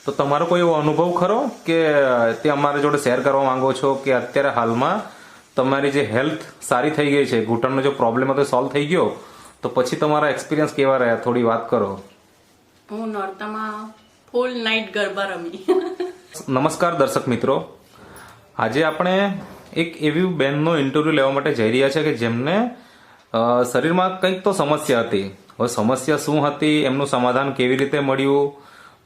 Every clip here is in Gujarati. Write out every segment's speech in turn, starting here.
તો તમારો કોઈ એવો અનુભવ ખરો કે તે અમારી જોડે શેર કરવા માંગો છો કે અત્યારે હાલમાં તમારી જે હેલ્થ સારી થઈ ગઈ છે, ઘૂંટણનો જો પ્રોબ્લેમ હતો સોલ્વ થઈ ગયો, તો પછી તમારા એક્સપિરિયન્સ કેવા રહ્યા થોડી વાત કરો. હું નોરતામાં ફૂલ નાઇટ ગરબા રમી. નમસ્કાર દર્શક મિત્રો, આજે આપણે એક એવી બેનનો ઇન્ટરવ્યુ લેવા માટે જઈ રહ્યા છે કે જેમને શરીરમાં કંઈક તો સમસ્યા હતી. હવે સમસ્યા શું હતી, એમનું સમાધાન કેવી રીતે મળ્યું,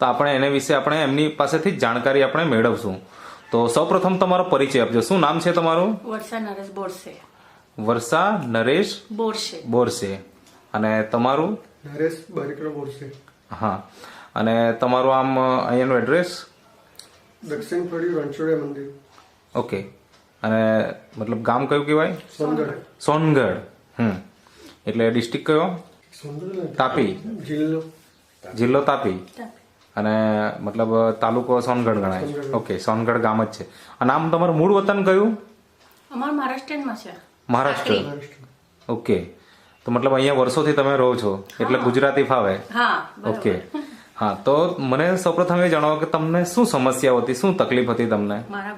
તો આપણે એને વિશે આપણે એમની પાસેથી જ જાણકારી આપણે મેળવશું. તો સૌપ્રથમ તમારો પરિચય આપજો. શું નામ છે તમારું? વર્ષા નરેશ બોરસે. વર્ષા નરેશ બોરસે. બોરસે. અને તમારું? નરેશ બારીકરા બોરસે. હા. અને તમારું આમ અહીંયાનું એડ્રેસ? દક્ષિણ ફળી રણછોડિયા મંદિર. ઓકે. અને મતલબ ગામ કયું કહેવાય? સોનગઢ. સોનગઢ. એટલે ડિસ્ટ્રિક્ટ કયો? સોનગઢ. તાપી. જિલ્લો તાપી. અને મતલબ તાલુકો સોનગઢ ગણાય. ઓકે, સોનગઢ ગામ જ છે. અને આમ તમારું મૂળ વતન કયું? અમારું મહારાષ્ટ્રમાં છે. મહારાષ્ટ્ર. ઓકે. તો મતલબ અહીંયા વર્ષોથી તમે રહો છો એટલે ગુજરાતી ફાવે? હા. ઓકે. હા, તો મને સૌપ્રથમ એ જણાવો કે તમને શું સમસ્યા હતી, શું તકલીફ હતી તમને? મારા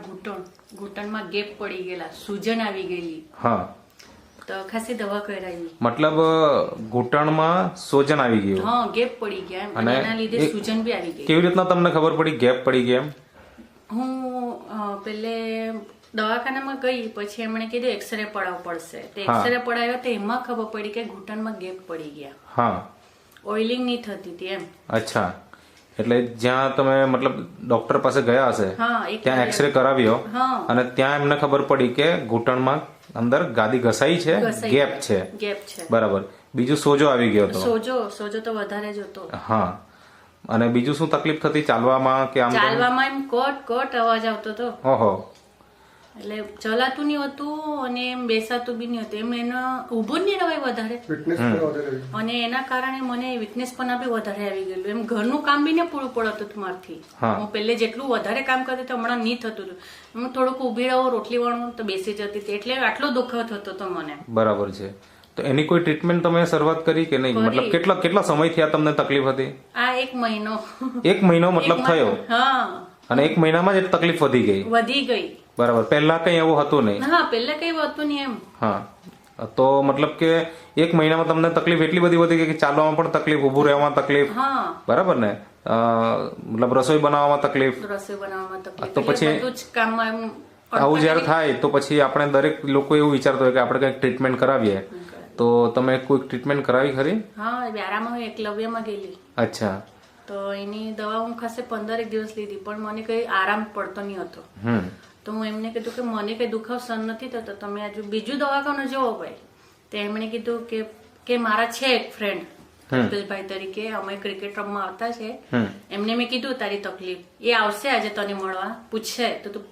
ઘૂંટણમાં ગેપ પડી ગયેલા, સૂજન આવી ગયેલી. હા. તો ખાસી દવા કરાવી. મતલબ ઘૂંટણમાં સોજન આવી ગયું? હા, ગેપ પડી ગયા એમ. અને એના લીધે સૂજન બી આવી ગઈ. કેવી રીતના તમને ખબર પડી ગેપ પડી ગયા એમ? હું પેલે દવાખાનામાં ગઈ, પછી એમણે કીધું એક્સરે પડાવવો પડશે. તે એક્સરે પડાવ્યો તો એમાં ખબર પડી કે ઘૂંટણમાં ગેપ પડી ગયા. હા. ઓઇલિંગ નહીં થતી હતી એમ. અચ્છા. એટલે જ્યાં તમે મતલબ ડોક્ટર પાસે ગયા હશે ત્યાં એક્સરે કરાવ્યો અને ત્યાં એમને ખબર પડી કે ઘૂંટણમાં અંદર ગાદી ઘસાઈ છે, ગેપ છે. બરાબર. બીજું સોજો આવી ગયો હતો? સોજો તો વધારે જ હતો. હા. અને બીજું શું તકલીફ થતી? ચાલવામાં કે આમ? ચાલવામાં એમ કોટ અવાજ આવતો હતો. ઓહો. એટલે ચલાતું નહીં હતું અને એમ બેસાતું બી નહીં હતું. એમ એનો ઊભું નહીં રવાય વધારે. અને એના કારણે મને વીકનેસ પણ બી વધારે આવી ગયેલું. એમ ઘરનું કામ બી ને પૂરું પડતું હતું મારથી. હું પહેલે જેટલું વધારે કામ કરતી હતી હમણાં નહીં થતું હતું. હું થોડુંક ઊભી રહું, રોટલી વણું તો બેસી જતી હતી. એટલે આટલો દુખાવો થતો હતો મને. બરાબર છે. તો એની કોઈ ટ્રીટમેન્ટ તમે શરૂઆત કરી કે નહીં? મતલબ કેટલા સમય થયા તમને તકલીફ હતી? આ 1 મહિનો. 1 મહિનો મતલબ થયો? હા. અને 1 મહિનામાં જ તકલીફ વધી ગઈ? બરાબર. પહેલા કઈ એવું હતું નહીં? હા, પહેલા કઈ હતું નહીં એમ. હા. તો મતલબ કે 1 મહિનામાં તમને તકલીફ એટલી બધી વધી ગઈ કે ચાલવામાં પણ તકલીફ, ઊભું રહેવામાં તકલીફ. બરાબર ને? મતલબ રસોઈ બનાવવામાં તકલીફ. તો પછી આવું જયારે થાય તો પછી આપણે દરેક લોકો એવું વિચારતો હોય કે આપણે કઈક ટ્રીટમેન્ટ કરાવીએ. તો તમે કોઈ ટ્રીટમેન્ટ કરાવી ખરી? હા, વ્યારામાં એકલવ્યમાં ગયેલી. અચ્છા. તો એની દવા હું ખાસે 15 દિવસ લીધી પણ મને કઈ આરામ પડતો નહીં હતો. તો હું એમને કીધું કે મને કઈ દુખાવ સહન નથી થતો, તમે આજુ બીજું દવાખાનું જોવો ભાઈ. તો એમણે કીધું કે મારા છે એક ફ્રેન્ડ કપિલભાઈ તરીકે, અમે ક્રિકેટ રમવા આવતા છે. એમને મેં કીધું તારી તકલીફ, એ આવશે આજે તને મળવા, પૂછશે તો તું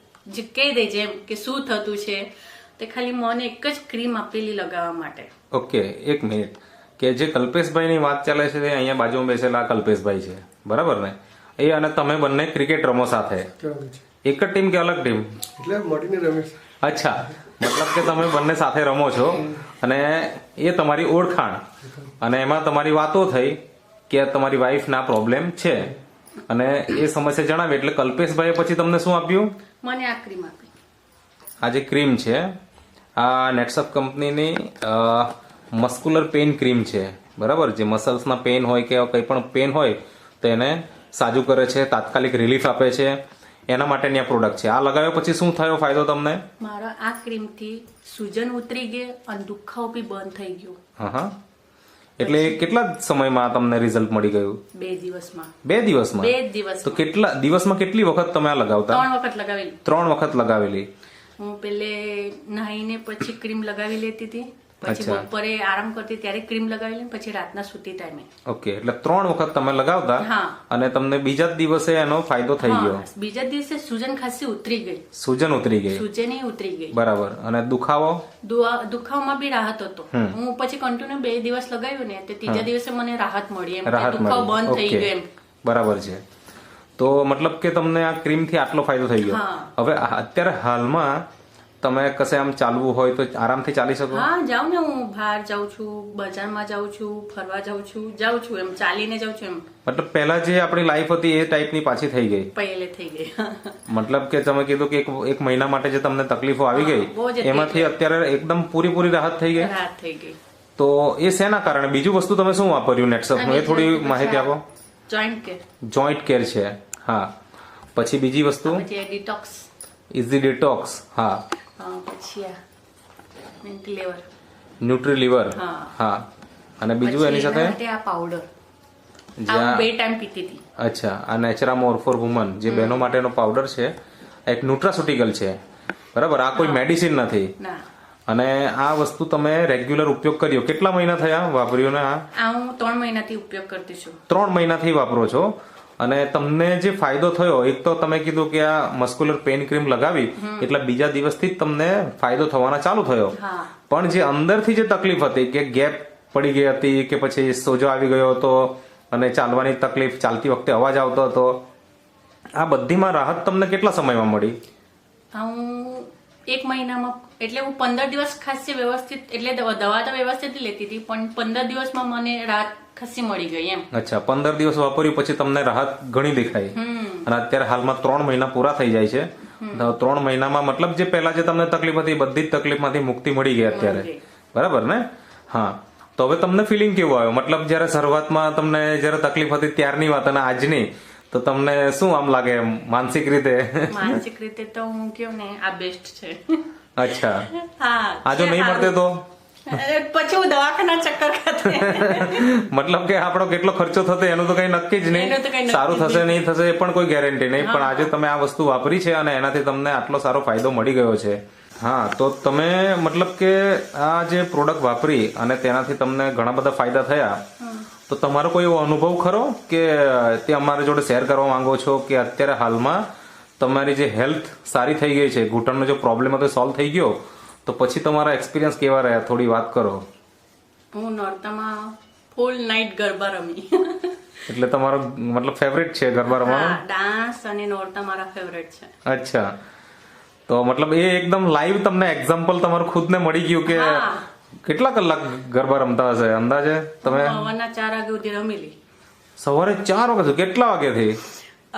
કહી દેજે એમ કે શું થતું છે. તે ખાલી મને એક જ ક્રીમ આપેલી લગાવવા માટે. Okay, 1 minute. કે જે કલ્પેશભાઈ ની વાત ચાલે છે અહીંયા બાજુમાં બેસેલા કલ્પેશભાઈ છે, બરાબર ને? એ અને તમે બંને ક્રિકેટ રમો સાથે? એક જ ટીમ કે અલગ ટીમ? એટલે મળીને રમે. અચ્છા. મતલબ કે તમે બંને સાથે રમો છો અને એ તમારી ઓળખાણ અને એમાં તમારી વાતો થઈ કે તમારી વાઈફ ના પ્રોબ્લેમ છે અને એ સમસ્યા જણાવી એટલે કલ્પેશભાઈએ પછી તમને શું આપ્યું? મને આ ક્રીમ આપી. આ જે ક્રીમ છે આ નેટસપ કંપનીની મસ્ક્યુલર પેઇન ક્રીમ છે, બરાબર? જે મસલ્સના પેઇન હોય કે કંઈ પણ પેઇન હોય તો એને સાજું કરે છે, તાત્કાલિક રિલીફ આપે છે. એના માટેની આ પ્રોડક્ટ છે. આ લગાવ્યા પછી શું થયો ફાયદો તમને? મારા આ ક્રીમ થી સૂજન ઉતરી ગઈ અને દુખાવો બી બંધ થઈ ગયો. હા. એટલે કેટલા સમયમાં તમને રિઝલ્ટ મળી ગયું? 2 દિવસમાં. 2 દિવસમાં? 2 દિવસ. તો કેટલા દિવસમાં કેટલી વખત તમે આ લગાવતા? 3 વખત લગાવેલી. 3 વખત લગાવેલી. હું પેલે નાહીને પછી ક્રીમ લગાવી લેતી હતી, પછી બપોરે આરામ કરતી ત્યારે ક્રીમ લગાવી લે, પછી રાતના સૂતી ટાઈમે. ઓકે. એટલે 3 વખત તમે લગાવતા અને તમને બીજા દિવસે એનો ફાયદો થઈ ગયો? બીજા દિવસે સૂજન ખાસી ઉતરી ગઈ. સૂજન ઉતરી ગઈ? સૂજન ઉતરી ગઈ. બરાબર. અને દુખાવામાં બી રાહત હતો. હું પછી કન્ટિન્યુ 2 દિવસ લગાવ્યું ને, ત્રીજા દિવસે મને રાહત મળી. એમ દુખાવો બંધ થઈ ગયો એમ. બરાબર છે. તો મતલબ કે તમને આ ક્રીમ થી આટલો ફાયદો થઈ ગયો. હવે અત્યારે હાલમાં તમે કશે આમ ચાલવું હોય તો આરામથી ચાલી શકો? હા જાઉં ને, હું બહાર જાઉં છું, બજારમાં જાઉં છું, ફરવા જાઉં છું, એમ ચાલીને જાઉં છું, એમ મતલબ પહેલા જે આપણી લાઈફ હતી એ ટાઈપની પાછી થઈ ગઈ? પહેલે થઈ ગઈ. મતલબ કે તમે કીધું કે એક મહિના માટે જે તમને તકલીફો આવી બહુ જ ગઈ હતી. એમાંથી અત્યારે એકદમ પૂરી રાહત થઈ ગઈ? રાહત થઈ ગઈ. તો એ શેના કારણે? બીજું વસ્તુ તમે શું વાપર્યું નેટસપનું? એ થોડી માહિતી આપો. જોઈન્ટ કેર, જોઈન્ટ કેર છે, હા. પછી બીજી વસ્તુ પછી ડિટોક્સ, ઇઝી ડિટોક્સ, હા. પછી આ લીવર, ન્યુટ્રી લીવર, હા. હા. અને બીજું એની સાથે આ પાવડર જ્યાં 2 ટાઈમ પીતી હતી. અચ્છા, આ નેચરામોર ફોર વુમન જે બહેનો માટેનો પાવડર છે, એક ન્યુટ્રાસ્યુટિકલ છે, બરાબર? આ કોઈ મેડિસિન નથી. ના, અને આ વસ્તુ તમે રેગ્યુલર ઉપયોગ કર્યો? કેટલા મહિના થયા વાપર્યું ને? આ હું 3 મહિનાથી ઉપયોગ કરતી છું. 3 મહિનાથી વાપરો છો. અને તમને જે ફાયદો થયો, એક તો તમે કીધું કે આ મસ્ક્યુલર પેઇન ક્રીમ લગાવી એટલે બીજા દિવસથી જ તમને ફાયદો થવાના ચાલુ થયો. હા. પણ જે અંદરથી જે તકલીફ હતી કે ગેપ પડી ગઈ હતી કે પછી સોજો આવી ગયો હતો અને ચાલવાની તકલીફ, ચાલતી વખતે અવાજ આવતો હતો, આ બધીમાં રાહત તમને કેટલા સમયમાં મળી? હું 1 મહિનામાં, એટલે હું 15 દિવસ ખાસી વ્યવસ્થિત, એટલે દવા તો વ્યવસ્થિત લેતી હતી, પણ 15 દિવસમાં મને રાહત ખાસી મળી ગઈ એમ. અચ્છા, 15 દિવસ વાપર્યું પછી તમને રાહત ઘણી દેખાઈ. અને અત્યારે હાલમાં 3 મહિના પૂરા થઈ જાય છે. 3 મહિનામાં મતલબ જે પહેલા જે તમને તકલીફ હતી બધી જ તકલીફમાંથી મુક્તિ મળી ગઈ અત્યારે, બરાબર ને? હા. તો હવે તમને ફિલિંગ કેવું આવ્યો? મતલબ જયારે શરૂઆતમાં તમને જયારે તકલીફ હતી ત્યારની વાત અને આજની, તો તમને શું આમ લાગે માનસિક રીતે? માનસિક રીતે તો હું કહું ને, આ બેસ્ટ છે. અચ્છા, હા. આ જો નહીં મળતે તો? પછી હું દવાખાના ચક્કર ખાતે. મતલબ કે આપણો કેટલો ખર્ચો થતો એનું તો કઈ નક્કી જ એનું તો કઈ નહીં. નક્કી સારું થશે નહીં થશે એ પણ કોઈ ગેરંટી નહીં. પણ આજે તમે આ વસ્તુ વાપરી છે અને એનાથી તમને આટલો સારો ફાયદો મળી ગયો છે. હા, તો તમે મતલબ કે આ જે પ્રોડક્ટ વાપરી અને તેનાથી તમને ઘણા બધા ફાયદા થયા, તો તમારો કોઈ એવો અનુભવ ખરો કે તે અમારી જોડે શેર કરવા માંગો છો કે અત્યારે હાલમાં તમારી જે હેલ્થ સારી થઈ ગઈ છે, ઘૂંટણનો જે પ્રોબ્લેમ હતો સોલ્વ થઈ ગયો, તો પછી તમારા એક્સપિરિયન્સ કેવા રહ્યા? થોડી વાત કરો. હું નોરતામાં ફૂલ નાઇટ ગરબા રમી. એટલે તમારો મતલબ ફેવરેટ છે ગરબા રમવાનું? ડાન્સ અને નોરતા મારા ફેવરેટ છે. અચ્છા, તો મતલબ એ એકદમ લાઈવ તમને એક્ઝામ્પલ તમારું ખુદને મળી ગયું કે કેટલા કલાક ગરબા રમતા હશે અંદાજે તમે? સવારના 4 વાગે સુધી રમેલી. સવારે 4 વાગે? કેટલા વાગ્યાથી?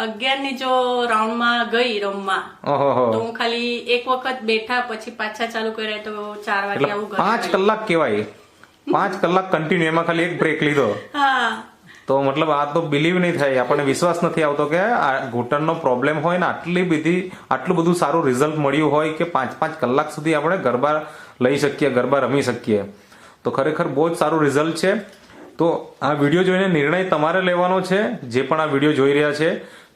11 ની જો રાઉન્ડમાં ગઈ રમવા, ઓહો, તો હું ખાલી એક વખત બેઠા, પછી પાછા ચાલુ કર્યા તો 4 વાગે એટલે આવું 5 કલાક કેવાય. 5 કલાક કન્ટિન્યુ, એમાં ખાલી એક બ્રેક લીધો. હા. તો મતલબ આ તો બિલીવ નહીં થાય, આપણને વિશ્વાસ નથી આવતો કે આ ઘૂંટણનો પ્રોબ્લેમ હોય ને આટલું બધું સારું રિઝલ્ટ મળ્યું હોય કે 5 કલાક સુધી આપણે ગરબા લઈ શકીએ, ગરબા રમી શકીએ. તો ખરેખર બહુ જ સારું રિઝલ્ટ છે. તો આ વિડીયો જોઈને નિર્ણય તમારે લેવાનો છે, જે પણ આ વિડીયો જોઈ રહ્યા છે,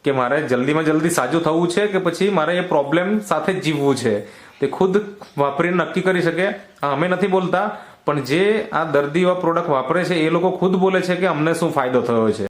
કે મારે જલ્દીમાં જલ્દી સાજું થવું છે કે પછી મારે એ પ્રોબ્લેમ સાથે જ જીવવું છે. તે ખુદ વાપરીને નક્કી કરી શકે. અમે નથી બોલતા, પણ જે આ દર્દીઓ પ્રોડક્ટ વાપરે છે એ લોકો ખુદ બોલે છે કે અમને શું ફાયદો થયો છે.